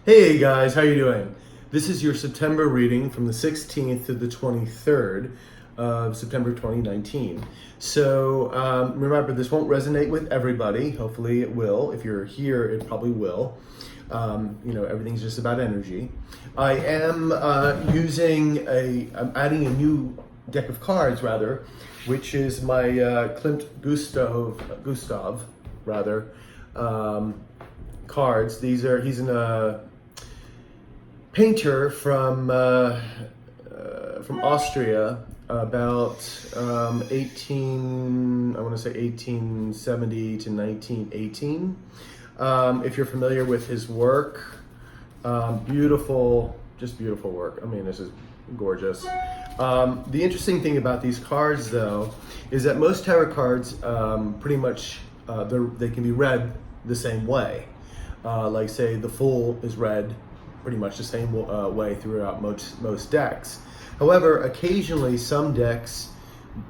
Hey guys, how you doing? This is your September reading from the 16th to the 23rd of September 2019. So remember, this won't resonate with everybody. Hopefully it will. If you're here, it probably will. Everything's just about energy. I am I'm adding a new deck of cards, rather, which is my Klimt Gustav cards. He's a painter from Austria, about 1870 to 1918. If you're familiar with his work, beautiful work. I mean, this is gorgeous. The interesting thing about these cards, though, is that most tarot cards pretty much they can be read the same way. Like, say, the Fool is read pretty much the same way throughout most decks. However, occasionally some decks,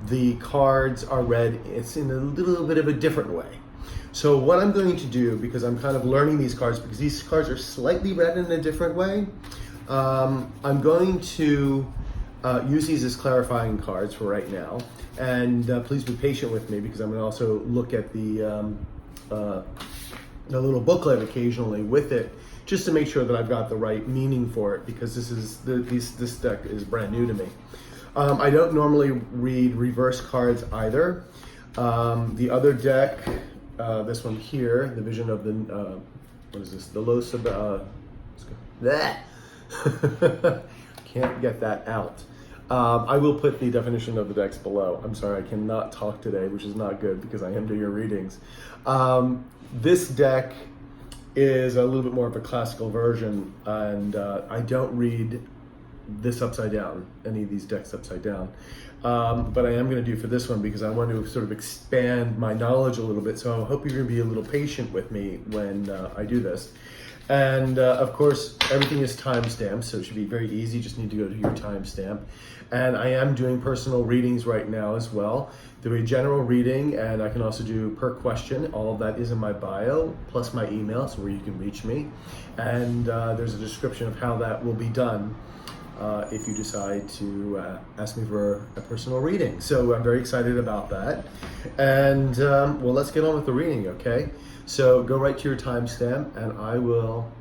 the cards are read in a little bit of a different way. So what I'm going to do, because I'm kind of learning these cards, because these cards are slightly read in a different way, I'm going to use these as clarifying cards for right now. And please be patient with me, because I'm going to also look at the little booklet occasionally with it, just to make sure that I've got the right meaning for it, because this deck is brand new to me. I don't normally read reverse cards either. The other deck, this one here, the Vision of the, what is this? The can't get that out. I will put the definition of the decks below. I'm sorry, I cannot talk today, which is not good because I am doing your readings. This deck is a little bit more of a classical version, and I don't read this upside down, any of these decks upside down. But I am going to do for this one, because I want to sort of expand my knowledge a little bit, so I hope you're going to be a little patient with me when I do this. And of course, everything is timestamped, so it should be very easy. Just need to go to your timestamp. And I am doing personal readings right now as well. Do a general reading, and I can also do per question. All of that is in my bio, plus my email, so where you can reach me. And there's a description of how that will be done if you decide to ask me for a personal reading. So I'm very excited about that. And well, let's get on with the reading, okay? So go right to your timestamp, and I will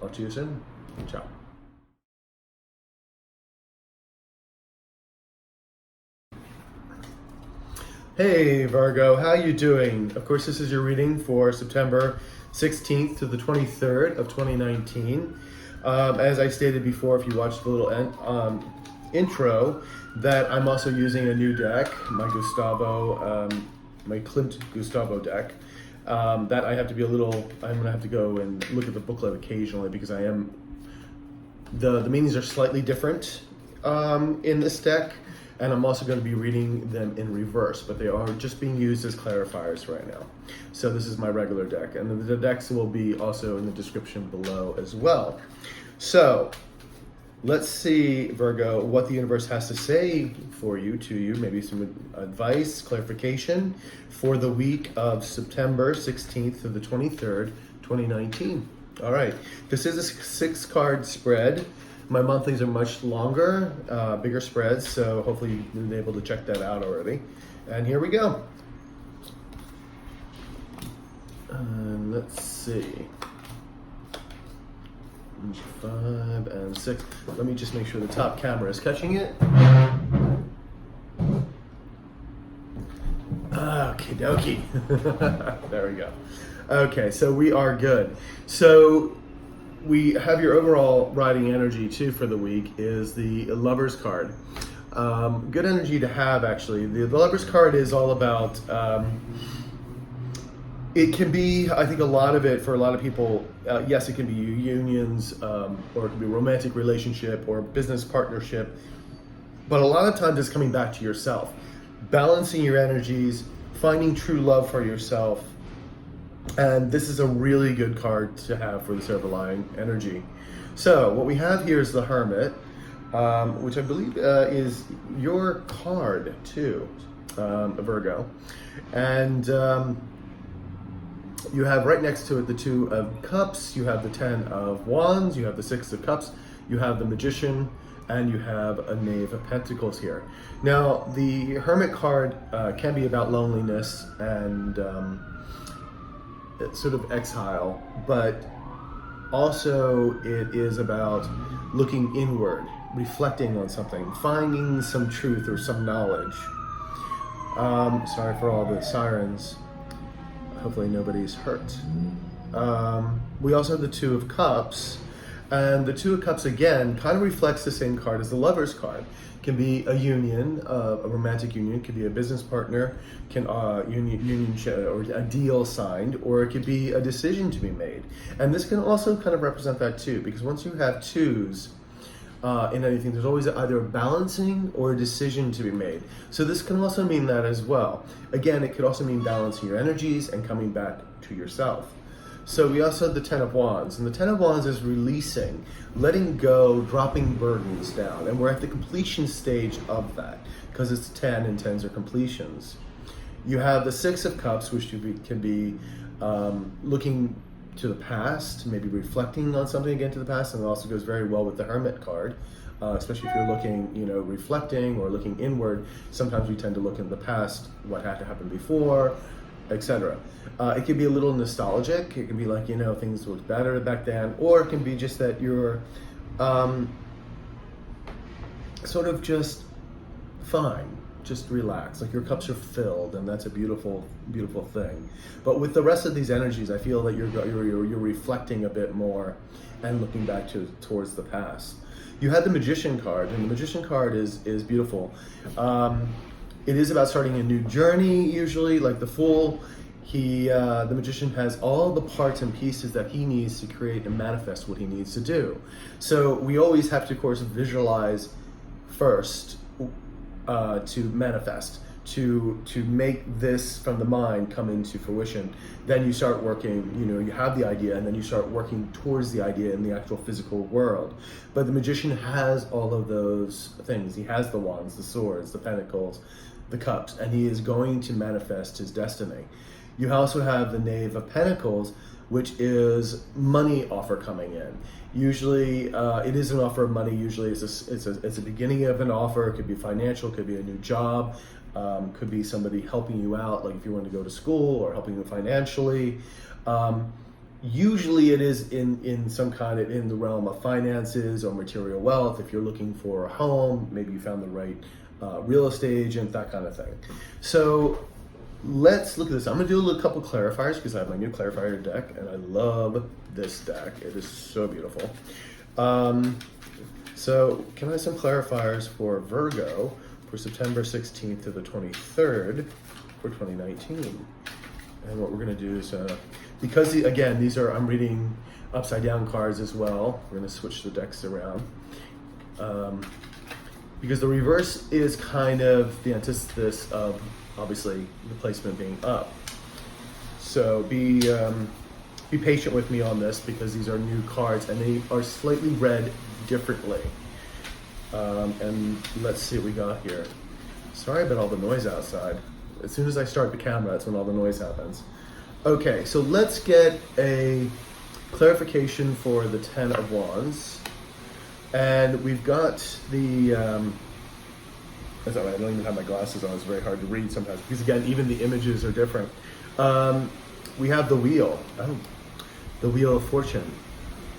talk to you soon. Ciao. Hey Virgo, how you doing? Of course, this is your reading for September 16th to the 23rd of 2019. As I stated before, if you watched the little intro, that I'm also using a new deck, my Klimt Gustavo deck. That I have to be I'm gonna have to go and look at the booklet occasionally, because the meanings are slightly different in this deck, and I'm also going to be reading them in reverse, but they are just being used as clarifiers right now. So this is my regular deck, and the decks will be also in the description below as well. So let's see, Virgo, what the universe has to say to you, maybe some advice, clarification for the week of September 16th to the 23rd, 2019. All right, this is a 6-card spread. My monthlies are much longer, bigger spreads, so hopefully you've been able to check that out already. And here we go. Let's see. 5 and 6. Let me just make sure the top camera is catching it. Okie dokie. There we go. Okay, so we are good. So we have your overall riding energy too for the week is the Lover's card. Good energy to have, actually. The Lover's card is all about, it can be, I think a lot of it for a lot of people, yes, it can be unions, or it can be a romantic relationship or business partnership, but a lot of times it's coming back to yourself, balancing your energies, finding true love for yourself. And this is a really good card to have for this overlying energy. So what we have here is the Hermit, which I believe is your card too, Virgo. And You have right next to it the Two of Cups, you have the Ten of Wands, you have the Six of Cups, you have the Magician, and you have a Knave of Pentacles here. Now, the Hermit card can be about loneliness and sort of exile, but also it is about looking inward, reflecting on something, finding some truth or some knowledge. Sorry for all the sirens. Hopefully nobody's hurt. We also have the Two of Cups, and the Two of Cups again kind of reflects the same card as the Lover's card. Can be a union, a romantic union, could be a business partner, can union or a deal signed, or it could be a decision to be made. And this can also kind of represent that too, because once you have twos in anything, there's always either a balancing or a decision to be made. So this can also mean that as well. Again, it could also mean balancing your energies and coming back to yourself. So we also have the Ten of Wands, and the Ten of Wands is releasing, letting go, dropping burdens down, and we're at the completion stage of that, because it's 10 and 10s are completions. You have the Six of Cups, which can be looking to the past, maybe reflecting on something again to the past, and it also goes very well with the Hermit card, especially if you're looking, reflecting or looking inward. Sometimes we tend to look in the past, what had to happen before, etc. It can be a little nostalgic. It can be like, things looked better back then, or it can be just that you're sort of just fine, just relax, like your cups are filled, and that's a beautiful, beautiful thing. But with the rest of these energies, I feel that you're reflecting a bit more and looking back towards the past. You had the Magician card, and the Magician card is beautiful. It is about starting a new journey, usually, like the Fool. The Magician has all the parts and pieces that he needs to create and manifest what he needs to do. So we always have to, of course, visualize first to manifest, to make this from the mind come into fruition. Then you start working, you have the idea, and then you start working towards the idea in the actual physical world. But the Magician has all of those things. He has the wands, the swords, the pentacles, the cups, and he is going to manifest his destiny. You also have the Knave of Pentacles, which is money offer coming in. Usually, it is an offer of money. Usually, it's a beginning of an offer. It could be financial, could be a new job, could be somebody helping you out, like if you want to go to school, or helping you financially. Usually, it is in some kind of in the realm of finances or material wealth. If you're looking for a home, maybe you found the right real estate agent, that kind of thing. So let's look at this. I'm going to do a couple clarifiers because I have my new clarifier deck, and I love this deck. It is so beautiful. So can I have some clarifiers for Virgo for September 16th to the 23rd for 2019? And what we're going to do is, because again, I'm reading upside down cards as well. We're going to switch the decks around. Because the reverse is kind of the antithesis of, obviously, the placement being up. So be patient with me on this, because these are new cards and they are slightly read differently. And let's see what we got here. Sorry about all the noise outside. As soon as I start the camera, that's when all the noise happens. Okay, so let's get a clarification for the Ten of Wands. And we've got the, that's all right, I don't even have my glasses on, it's very hard to read sometimes, because again, even the images are different. We have the Wheel, the Wheel of Fortune.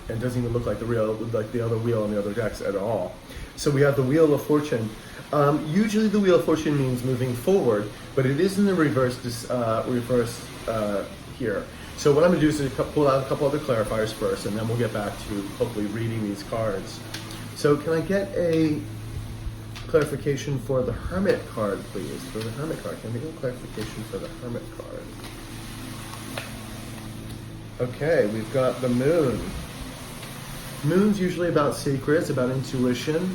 It doesn't even look like the other wheel on the other decks at all. So we have the Wheel of Fortune. Usually the Wheel of Fortune means moving forward, but it is in the reverse here. So what I'm going to do is pull out a couple other clarifiers first, and then we'll get back to hopefully reading these cards. So can I get a clarification for the Hermit card, please? For the Hermit card, can we get a clarification for the Hermit card? Okay, we've got the Moon. Moon's usually about secrets, about intuition.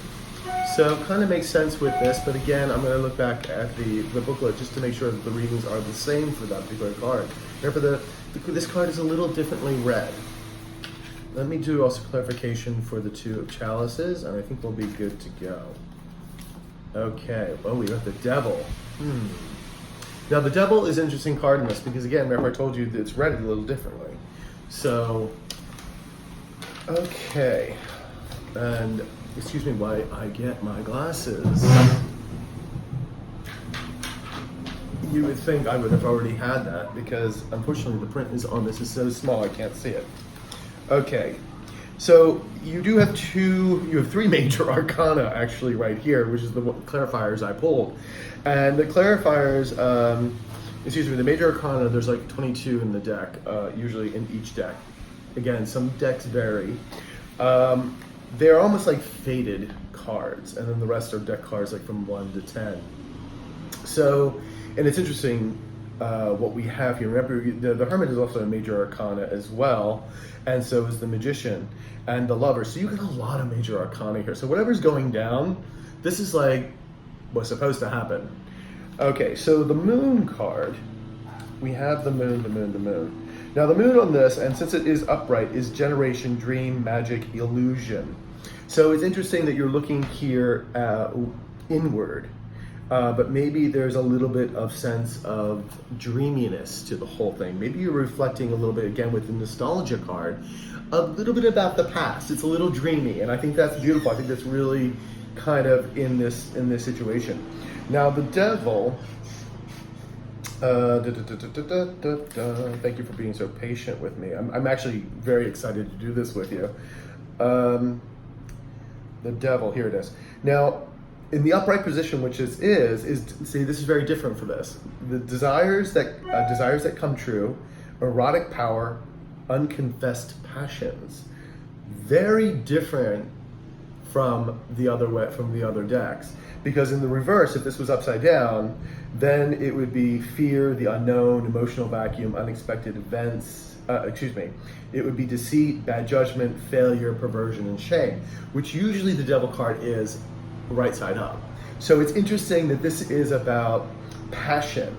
So it kind of makes sense with this, but again, I'm going to look back at the booklet just to make sure that the readings are the same for that particular card. Remember, this card is a little differently read. Let me do also clarification for the Two of Chalices, and I think we'll be good to go. Okay, well, we got the Devil. Now the Devil is an interesting card in this because, again, remember I told you that it's read a little differently. So, okay, and excuse me while I get my glasses. You would think I would have already had that because unfortunately the print is on this is so small I can't see it. Okay, so you have three major arcana actually right here, which is the clarifiers I pulled. And the clarifiers, the major arcana, there's like 22 in the deck, usually in each deck. Again, some decks vary. They're almost like faded cards, and then the rest are deck cards like from 1 to 10. So, and it's interesting what we have here. Remember, the Hermit is also a major arcana as well, and so is the Magician and the Lover. So you get a lot of major arcana here. So whatever's going down, this is like what's supposed to happen. Okay, so the Moon card, we have the Moon, the Moon, the Moon. Now the Moon on this, and since it is upright, is generation, dream, magic, illusion. So it's interesting that you're looking here inward. But maybe there's a little bit of sense of dreaminess to the whole thing. Maybe you're reflecting a little bit, again, with the nostalgia card, a little bit about the past. It's a little dreamy, and I think that's beautiful. I think that's really kind of in this situation. Now the Devil, thank you for being so patient with me. I'm actually very excited to do this with you. The Devil, here it is. Now, in the upright position, which is see, this is very different for this. The desires that come true, erotic power, unconfessed passions, very different from the other decks. Because in the reverse, if this was upside down, then it would be fear, the unknown, emotional vacuum, unexpected events. It would be deceit, bad judgment, failure, perversion, and shame, which usually the Devil card is right side up. So it's interesting that this is about passion,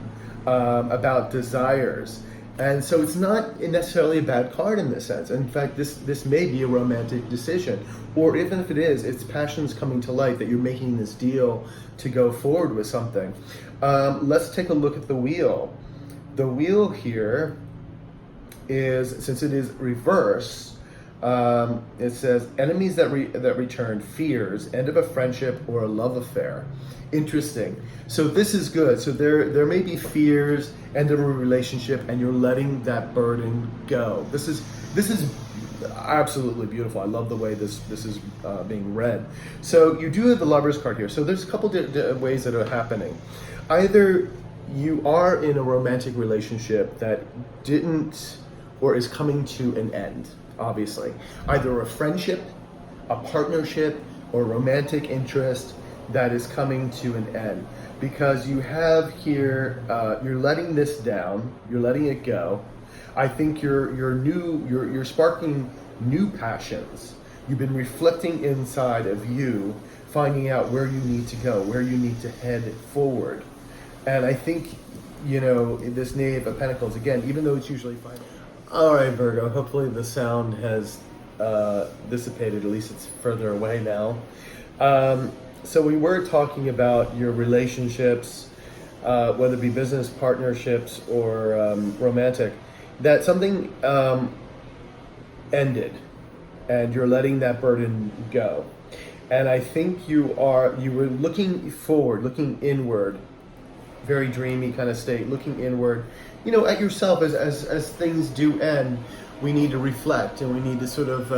about desires, and so it's not necessarily a bad card in this sense. In fact, this may be a romantic decision, or even if it is, it's passions coming to light that you're making this deal to go forward with something. Let's take a look at the wheel. The wheel here is, since it is reverse, it says enemies that return, fears, end of a friendship or a love affair. Interesting. So this is good. So there may be fears, end of a relationship, and you're letting that burden go. This is absolutely beautiful. I love the way this is being read. So you do have the Lover's card here. So there's a couple ways that are happening. Either you are in a romantic relationship that didn't or is coming to an end. Obviously, either a friendship, a partnership, or romantic interest that is coming to an end, because you have here, you're letting this down, you're letting it go. I think you're sparking new passions. You've been reflecting inside of you, finding out where you need to go, where you need to head forward. And I think, this Knave of Pentacles, again, even though it's usually fine. All right, Virgo, hopefully the sound has dissipated, at least it's further away now. So we were talking about your relationships, whether it be business partnerships or romantic, that something ended and you're letting that burden go. And I think you were looking forward, looking inward, very dreamy kind of state, looking inward, at yourself as things do end. We need to reflect and we need to sort of,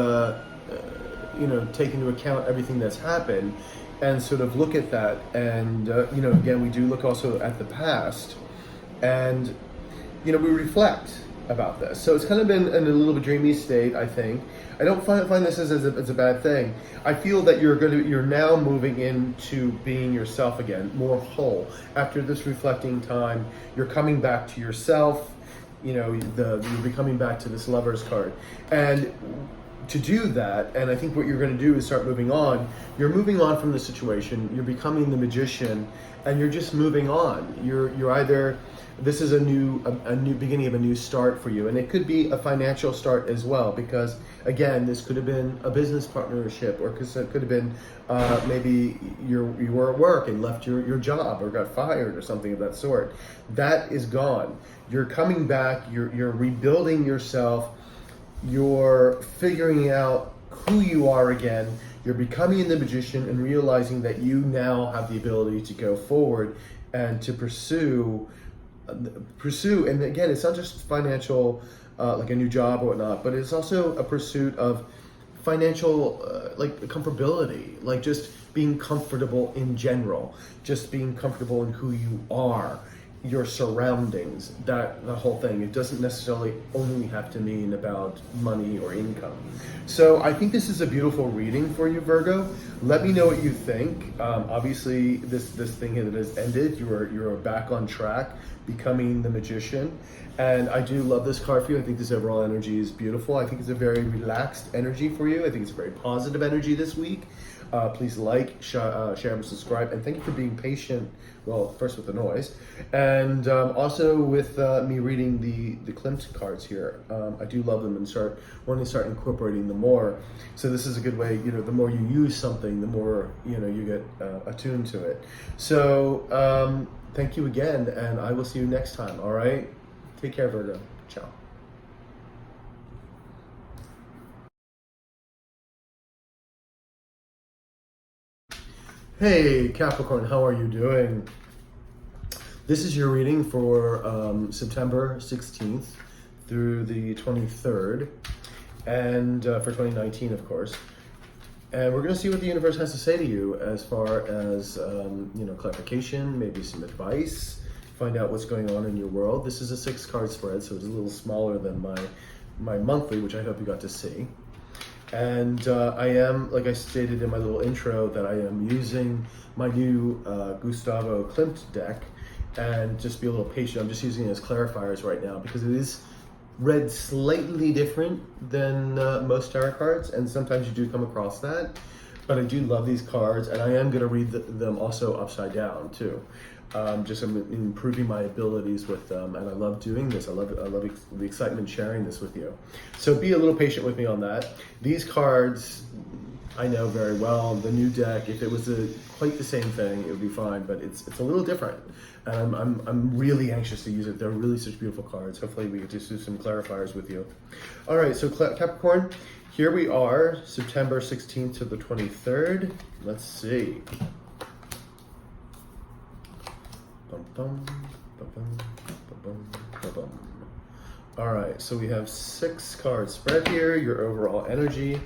take into account everything that's happened and sort of look at that. And, again, we do look also at the past and, we reflect about this. So it's kind of been in a little bit dreamy state, I think. I don't find this as a bad thing. I feel that you're now moving into being yourself again, more whole. After this reflecting time, you're coming back to yourself. You'll be coming back to this Lover's card. And to do that, and I think what you're going to do is start moving on. You're moving on from the situation. You're becoming the magician, and you're just moving on. You're either, this is a new beginning of a new start for you, and it could be a financial start as well, because again, this could have been a business partnership, or it could have been maybe you were at work and left your job or got fired or something of that sort. That is gone. You're coming back. You're rebuilding yourself. You're figuring out who you are again. You're becoming the magician and realizing that you now have the ability to go forward and to pursue. And again, it's not just financial, like a new job or whatnot, but it's also a pursuit of financial, like comfortability, like just being comfortable in general, just being comfortable in who you are, your surroundings, that the whole thing. It doesn't necessarily only have to mean about money or income. So I think this is a beautiful reading for you, Virgo. Let me know what you think. Obviously, this thing that has ended, you're back on track, becoming the magician. And I do love this card for you. I think this overall energy is beautiful. I think it's a very relaxed energy for you. I think it's a very positive energy this week. Please like, share, and subscribe. And thank you for being patient. Well, first with the noise. And also with me reading the Klimt cards here. I do love them and want to start incorporating them more. So this is a good way, the more you use something, the more, you get attuned to it. So thank you again, and I will see you next time, all right? Take care, Virgo. Ciao. Hey, Capricorn, how are you doing? This is your reading for September 16th through the 23rd, and for 2019, of course. And we're going to see what the universe has to say to you as far as, clarification, maybe some advice, find out what's going on in your world. This is a 6-card spread, so it's a little smaller than my monthly, which I hope you got to see. And I am, like I stated in my little intro, that I am using my new Gustavo Klimt deck, and just be a little patient. I'm just using it as clarifiers right now because it is read slightly different than most tarot cards, and sometimes you do come across that. But I do love these cards, and I am going to read them also upside down too. Just improving my abilities with them, and I love doing this. I love the excitement sharing this with you. So be a little patient with me on that. These cards, I know very well. The new deck, if it was quite the same thing, it would be fine, but it's a little different. And I'm really anxious to use it. They're really such beautiful cards. Hopefully we get to do some clarifiers with you. All right, so Capricorn, here we are, September 16th to the 23rd. Let's see. All right, so we have 6 cards spread here. Your overall energy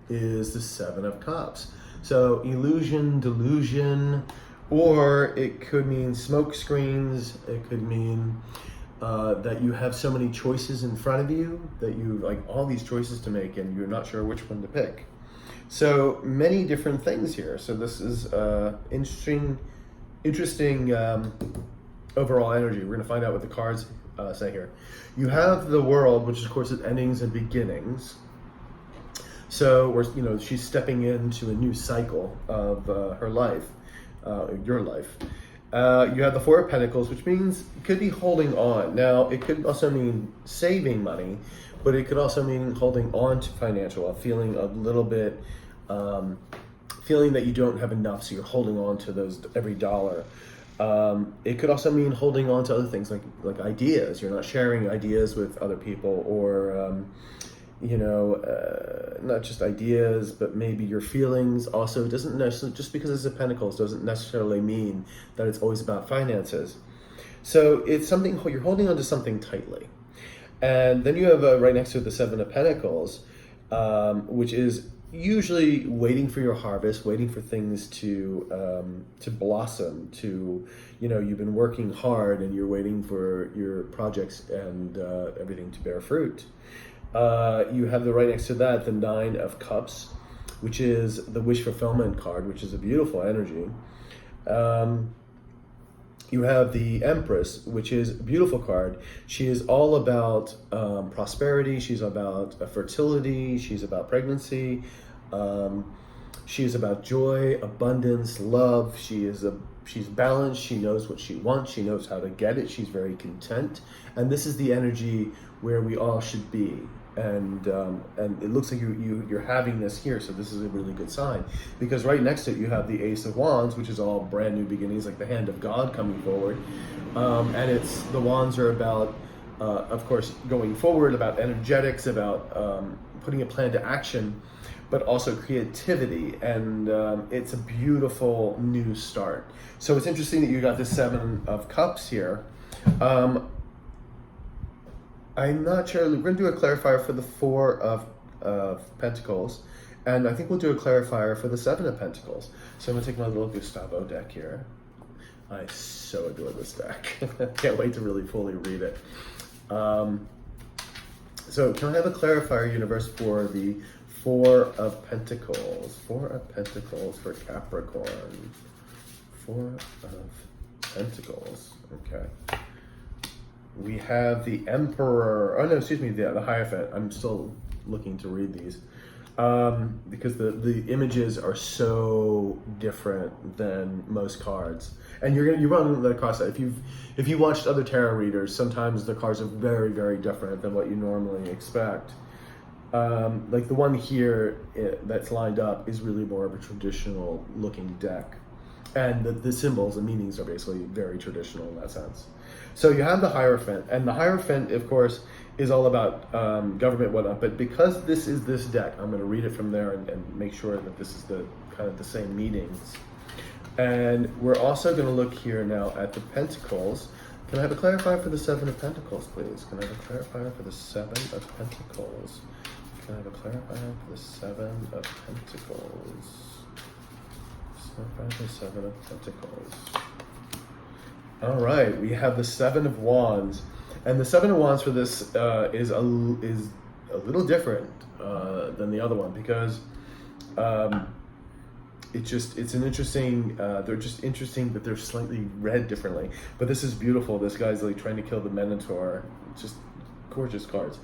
is the 7 of Cups. So illusion, delusion, or it could mean smoke screens. It could mean that you have so many choices in front of you that you like all these choices to make and you're not sure which one to pick. So many different things here. So this is interesting overall energy. We're going to find out what the cards say here. You have the World, which of course is endings and beginnings. So she's stepping into a new cycle of her life, your life. You have the 4 of Pentacles, which means it could be holding on. Now, it could also mean saving money, but it could also mean holding on to financial, feeling a little bit, feeling that you don't have enough, so you're holding on to those every dollar. It could also mean holding on to other things like ideas. You're not sharing ideas with other people, or not just ideas, but maybe your feelings. Also, it doesn't necessarily, just because it's a Pentacles doesn't necessarily mean that it's always about finances. So it's something, you're holding on to something tightly. And then you have right next to it the 7 of Pentacles, which is usually waiting for your harvest, waiting for things to blossom, you've been working hard and you're waiting for your projects and everything to bear fruit. You have right next to that the 9 of Cups, which is the wish fulfillment card, which is a beautiful energy. you have the Empress, which is a beautiful card. She is all about prosperity. She's about fertility. She's about pregnancy. She is about joy, abundance, love. She's balanced. She knows what she wants. She knows how to get it. She's very content. And this is the energy where we all should be. And it looks like you're having this here, so this is a really good sign, because right next to it you have the Ace of Wands, which is all brand new beginnings, like the hand of God coming forward, and it's the wands are about, of course, going forward, about energetics, about putting a plan to action, but also creativity, and it's a beautiful new start. So it's interesting that you got the Seven of Cups here. I'm not sure. We're going to do a clarifier for the Four of Pentacles, and I think we'll do a clarifier for the Seven of Pentacles. So I'm going to take my little Gustavo deck here. I so adore this deck. Can't wait to really fully read it. So can I have a clarifier, universe, for the Four of Pentacles? Four of Pentacles for Capricorn. Four of Pentacles. Okay. We have the Emperor. Oh no, excuse me, the Hierophant. I'm still looking to read these because the images are so different than most cards, and you run across that. If you watched other tarot readers, sometimes the cards are very, very different than what you normally expect. Like the one here that's lined up is really more of a traditional looking deck, and the symbols and meanings are basically very traditional in that sense. So you have the Hierophant, and the Hierophant, of course, is all about government, whatnot. But because this is this deck, I'm going to read it from there and make sure that this is the kind of the same meanings. And we're also going to look here now at the Pentacles. Can I have a clarifier for the Seven of Pentacles, please? Can I have a clarifier for the Seven of Pentacles? Can I have a clarifier for the Seven of Pentacles? Clarifier for the Seven of Pentacles. All right, we have the Seven of Wands, and the Seven of Wands for this is a little different than the other one, because it's an interesting. They're just interesting, but they're slightly read differently. But this is beautiful. This guy's like trying to kill the Minotaur. Just gorgeous cards.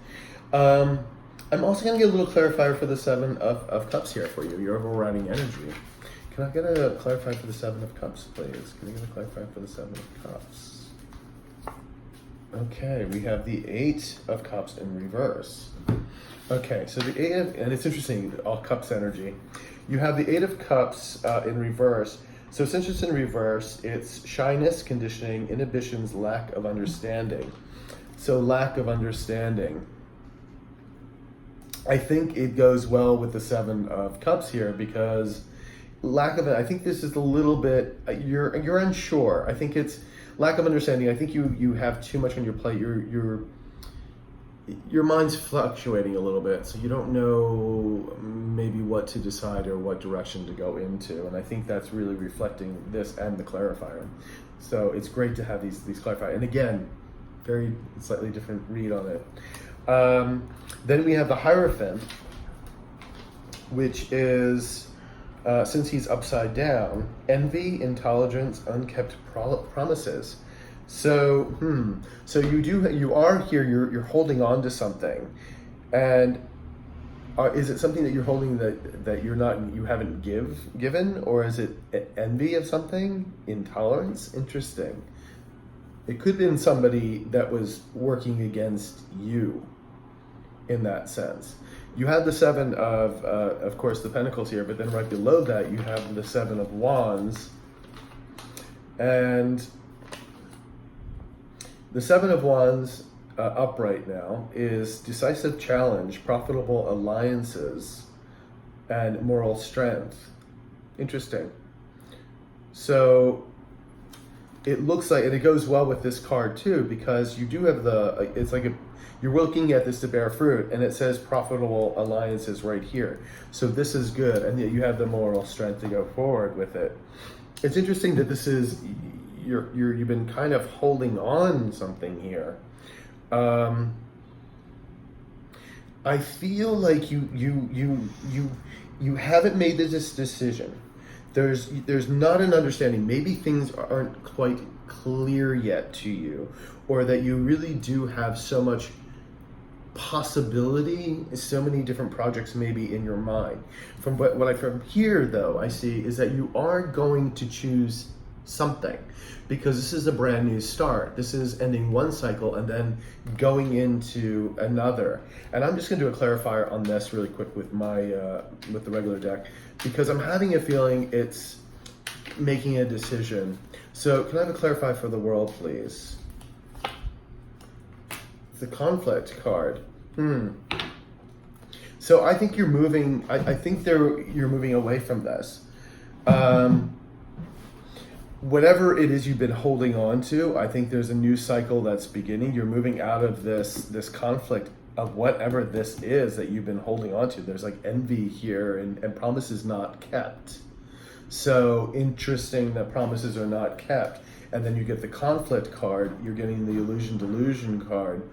I'm also going to get a little clarifier for the Seven of Cups here for you. Your overriding energy. Can I get a clarifier for the Seven of Cups, please? Can I get a clarifier for the Seven of Cups? Okay, we have the Eight of Cups in reverse. Okay, so the Eight of, and it's interesting, all Cups energy. You have the Eight of Cups in reverse. So since it's in reverse, it's shyness, conditioning, inhibitions, lack of understanding. So lack of understanding. I think it goes well with the Seven of Cups here, because lack of it, I think this is a little bit, you're unsure. I think it's lack of understanding. I think you have too much on your plate. Your mind's fluctuating a little bit, so you don't know maybe what to decide or what direction to go into. And I think that's really reflecting this and the clarifier. So it's great to have these clarifiers. And again, very slightly different read on it. Then we have the Hierophant, which is, since he's upside down, envy, intolerance, unkept promises. So, so you are here. You're holding on to something, and is it something that you're holding that you haven't given, or is it envy of something? Intolerance. Interesting. It could have been somebody that was working against you, in that sense. You have the Seven of course, the Pentacles here, but then right below that you have the Seven of Wands. And the Seven of Wands upright now is decisive challenge, profitable alliances, and moral strength. Interesting. So it looks like, and it goes well with this card too, because you do have it's like you're looking at this to bear fruit, and it says profitable alliances right here. So this is good, and yet you have the moral strength to go forward with it. It's interesting that this is, you've been kind of holding on something here. I feel like you haven't made this decision. There's not an understanding. Maybe things aren't quite clear yet to you, or that you really do have so much possibility, so many different projects maybe in your mind. From from here though, I see is that you are going to choose something, because this is a brand new start. This is ending one cycle and then going into another. And I'm just going to do a clarifier on this really quick with my with the regular deck, because I'm having a feeling it's making a decision. So can I have a clarifier for the world, please? It's the conflict card. So I think you're moving. I think you're moving away from this. Whatever it is you've been holding on to, I think there's a new cycle that's beginning. You're moving out of this conflict of whatever this is that you've been holding on to. There's like envy here and promises not kept. So interesting that promises are not kept. And then you get the conflict card, you're getting the illusion delusion card.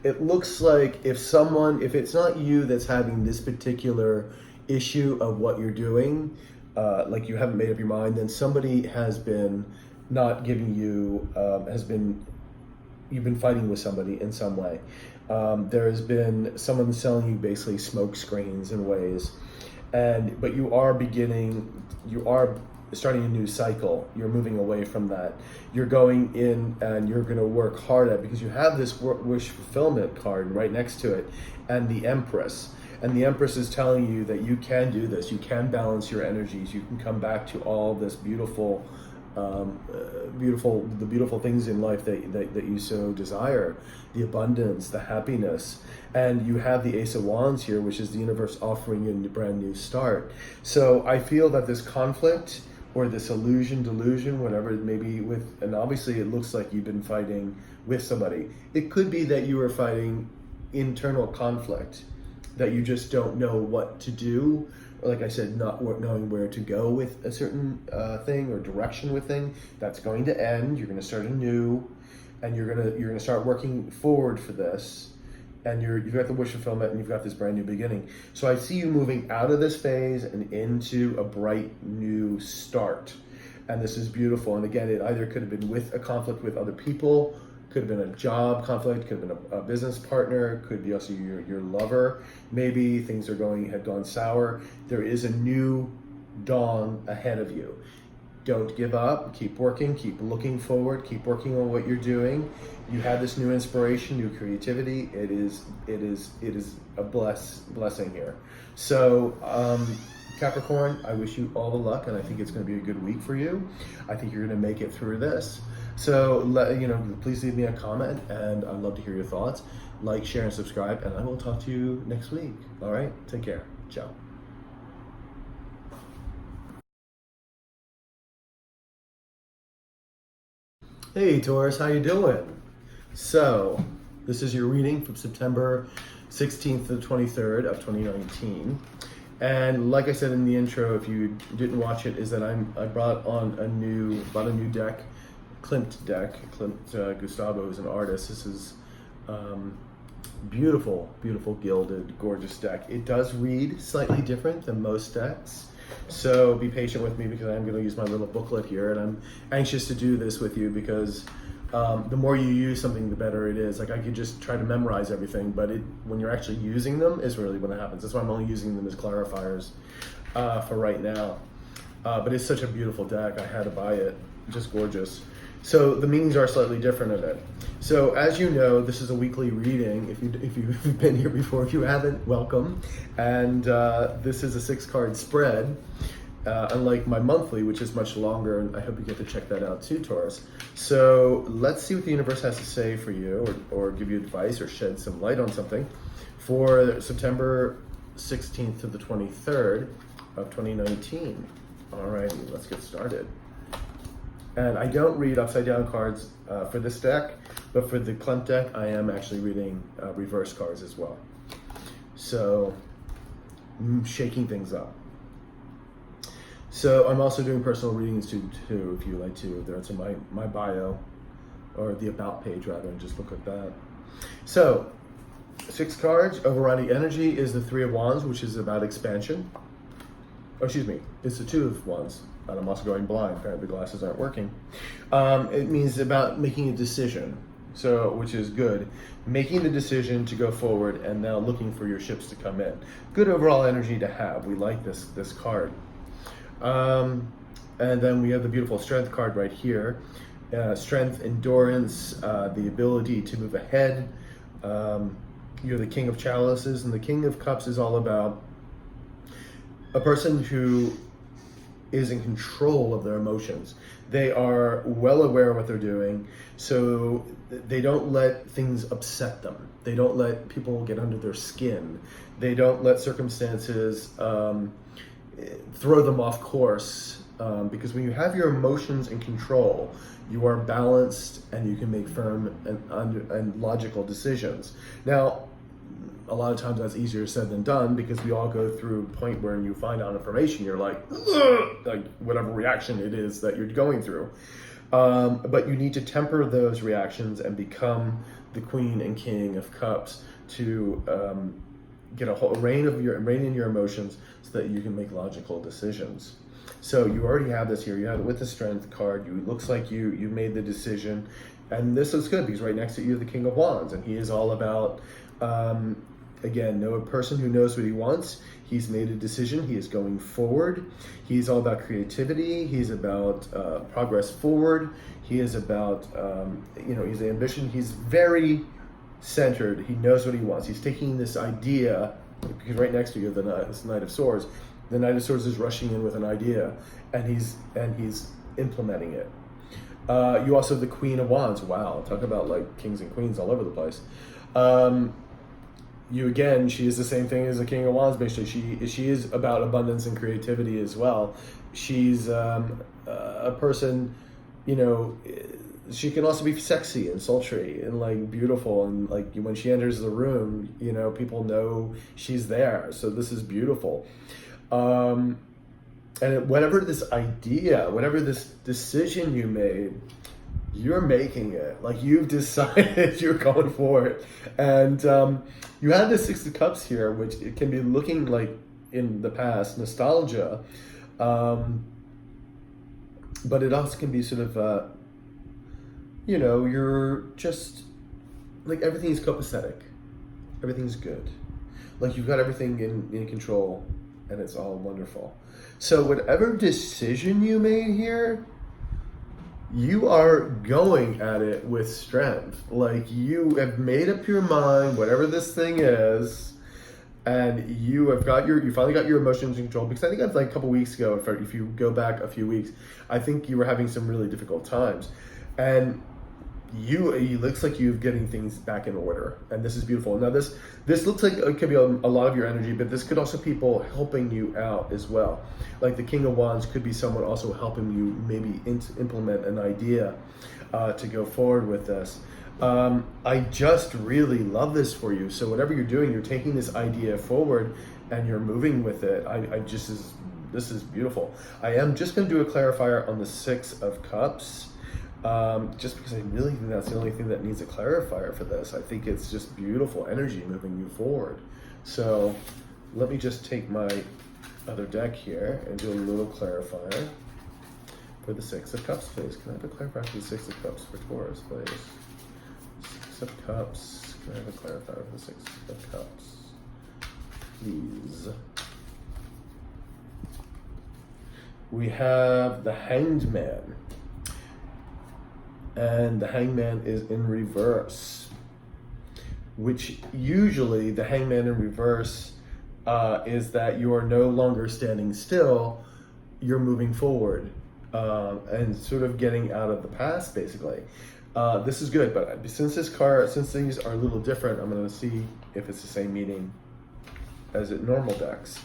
It looks like if it's not you that's having this particular issue of what you're doing, like you haven't made up your mind, then somebody has been not giving you, you've been fighting with somebody in some way. There has been someone selling you basically smoke screens in ways, but you are starting a new cycle. You're moving away from that. You're going in and you're going to work hard at, because you have this wish fulfillment card right next to it, and the Empress. And the Empress is telling you that you can do this. You can balance your energies. You can come back to all this beautiful things in life that you so desire, the abundance, the happiness. And you have the Ace of Wands here, which is the universe offering you a brand new start. So I feel that this conflict, or this illusion, delusion, whatever it may be and obviously it looks like you've been fighting with somebody. It could be that you are fighting internal conflict, that you just don't know what to do, or like I said, not knowing where to go with a certain thing or direction with thing. That's going to end. You're going to start anew, and you're going to start working forward for this. And you've got the wish fulfillment, and you've got this brand new beginning. So I see you moving out of this phase and into a bright new start. And this is beautiful. And again, it either could have been with a conflict with other people, could have been a job conflict, could have been a business partner, could be also your lover. Maybe things have gone sour. There is a new dawn ahead of you. Don't give up. Keep working. Keep looking forward. Keep working on what you're doing. You have this new inspiration, new creativity. It is a blessing here. So Capricorn, I wish you all the luck, and I think it's going to be a good week for you. I think you're going to make it through this. So please leave me a comment, and I'd love to hear your thoughts. Like, share, and subscribe, and I will talk to you next week. All right, take care. Ciao. Hey Taurus, how you doing? So, this is your reading from September 16th to the 23rd of 2019. And like I said in the intro, if you didn't watch it, is that I brought a new deck, Klimt deck. Klimt Gustavo is an artist. This is beautiful, beautiful gilded, gorgeous deck. It does read slightly different than most decks. So be patient with me, because I'm going to use my little booklet here, and I'm anxious to do this with you, because the more you use something, the better it is. Like, I could just try to memorize everything, but when you're actually using them is really when it happens. That's why I'm only using them as clarifiers for right now. But it's such a beautiful deck. I had to buy it. Just gorgeous. So the meanings are slightly different of it. So as you know, this is a weekly reading. If you've been here before, if you haven't, welcome. And this is a 6-card spread, unlike my monthly, which is much longer, and I hope you get to check that out too, Taurus. So let's see what the universe has to say for you, or give you advice, or shed some light on something for September 16th to the 23rd of 2019. Alrighty, let's get started. And I don't read upside down cards for this deck, but for the Klimt deck, I am actually reading reverse cards as well. So, shaking things up. So I'm also doing personal readings too, if you like to. That's in my bio, or the about page rather, and just look at that. So, 6 cards, overriding energy is the 3 of Wands, which is about expansion. Oh, excuse me, it's the 2 of Wands. And I'm also going blind. Apparently the glasses aren't working. It means about making a decision, so which is good. Making the decision to go forward and now looking for your ships to come in. Good overall energy to have. We like this card. And then we have the beautiful Strength card right here. Strength, endurance, the ability to move ahead. You're the King of Chalices, and the King of Cups is all about a person who is in control of their emotions. They are well aware of what they're doing, so they don't let things upset them. They don't let people get under their skin. They don't let circumstances throw them off course, because when you have your emotions in control, you are balanced and you can make firm and logical decisions. Now, a lot of times that's easier said than done, because we all go through a point where you find out information, you're like whatever reaction it is that you're going through. But you need to temper those reactions and become the Queen and King of Cups to get a whole rein in your emotions so that you can make logical decisions. So you already have this here. You have it with the Strength card. It looks like you made the decision, and this is good because right next to you, the King of Wands, and he is all about again, a person who knows what he wants. He's made a decision. He is going forward. He's all about creativity. He's about progress forward. He is about he's ambition. He's very centered. He knows what he wants. He's taking this idea, because right next to you, this Knight of Swords. The Knight of Swords is rushing in with an idea, and he's implementing it. You also have the Queen of Wands. Wow, talk about like kings and queens all over the place. She is the same thing as the King of Wands. Basically, she is about abundance and creativity as well. She's a person, she can also be sexy and sultry and like beautiful, and like when she enters the room, people know she's there. So this is beautiful. And whatever this idea, whatever this decision you made, you're making it. Like, you've decided you're going for it. And you have the Six of Cups here, which it can be looking like in the past, nostalgia. But it also can be sort of, you're just, like, everything's copacetic. Everything's good. Like, you've got everything in control, and it's all wonderful. So whatever decision you made here, you are going at it with strength. Like, you have made up your mind, whatever this thing is, and you finally got your emotions in control. Because I think that's like a couple weeks ago, if you go back a few weeks, I think you were having some really difficult times. And it looks like you're getting things back in order, and this is beautiful. Now this looks like it could be a lot of your energy, but this could also be people helping you out as well. Like the King of Wands could be someone also helping you maybe implement an idea to go forward with this. I just really love this for you. So whatever you're doing, you're taking this idea forward and you're moving with it. This is beautiful. I am just going to do a clarifier on the Six of Cups. Just because I really think that's the only thing that needs a clarifier for this. I think it's just beautiful energy moving you forward. So let me just take my other deck here and do a little clarifier for the Six of Cups, please. Can I have a clarifier for the Six of Cups for Taurus, please? Six of Cups. Can I have a clarifier for the Six of Cups, please? We have the Hanged Man. And the Hangman is in reverse, which usually the Hangman in reverse is that you are no longer standing still, you're moving forward and sort of getting out of the past, basically. This is good, but since these are a little different, I'm going to see if it's the same meaning as in normal decks.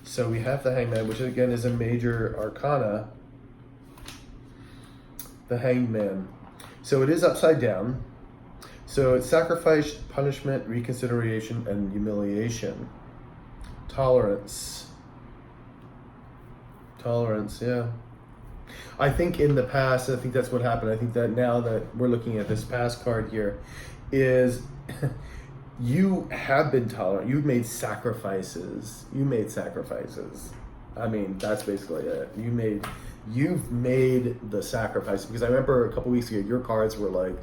So we have the Hangman, which again is a major arcana, the Hanged Man. So it is upside down. So it's sacrifice, punishment, reconsideration, and humiliation. Tolerance. Tolerance, yeah. I think in the past, I think that's what happened. I think that now that we're looking at this past card here, is you have been tolerant. You've made sacrifices. You made sacrifices. I mean, that's basically it. You made You've made the sacrifice, because I remember a couple weeks ago, your cards were like,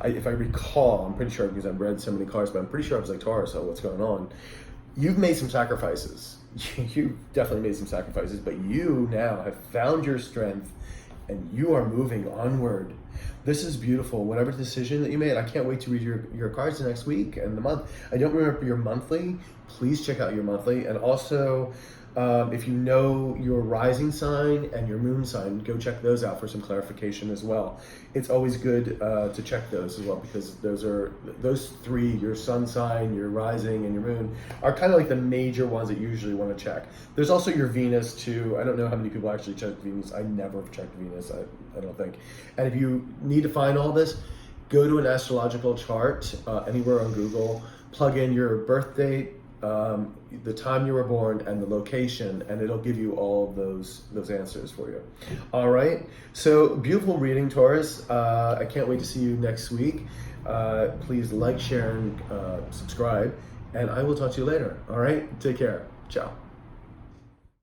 if I recall, I'm pretty sure because I've read so many cards, but I'm pretty sure I was like, Taurus, so what's going on? You've made some sacrifices. You've definitely made some sacrifices, but you now have found your strength and you are moving onward. This is beautiful. Whatever decision that you made, I can't wait to read your cards next week and the month. I don't remember your monthly. Please check out your monthly. And also, if you know your rising sign and your moon sign, go check those out for some clarification as well. It's always good to check those as well, because those three, your sun sign, your rising, and your moon, are kind of like the major ones that you usually want to check. There's also your Venus too. I don't know how many people actually check Venus. I never checked Venus, I don't think. And if you need to find all this, go to an astrological chart anywhere on Google, plug in your birth date, the time you were born, and the location, and it'll give you all those answers for you. All right, so beautiful reading, Taurus. I can't wait to see you next week. Please like, share, and subscribe, and I will talk to you later. All right, take care. Ciao.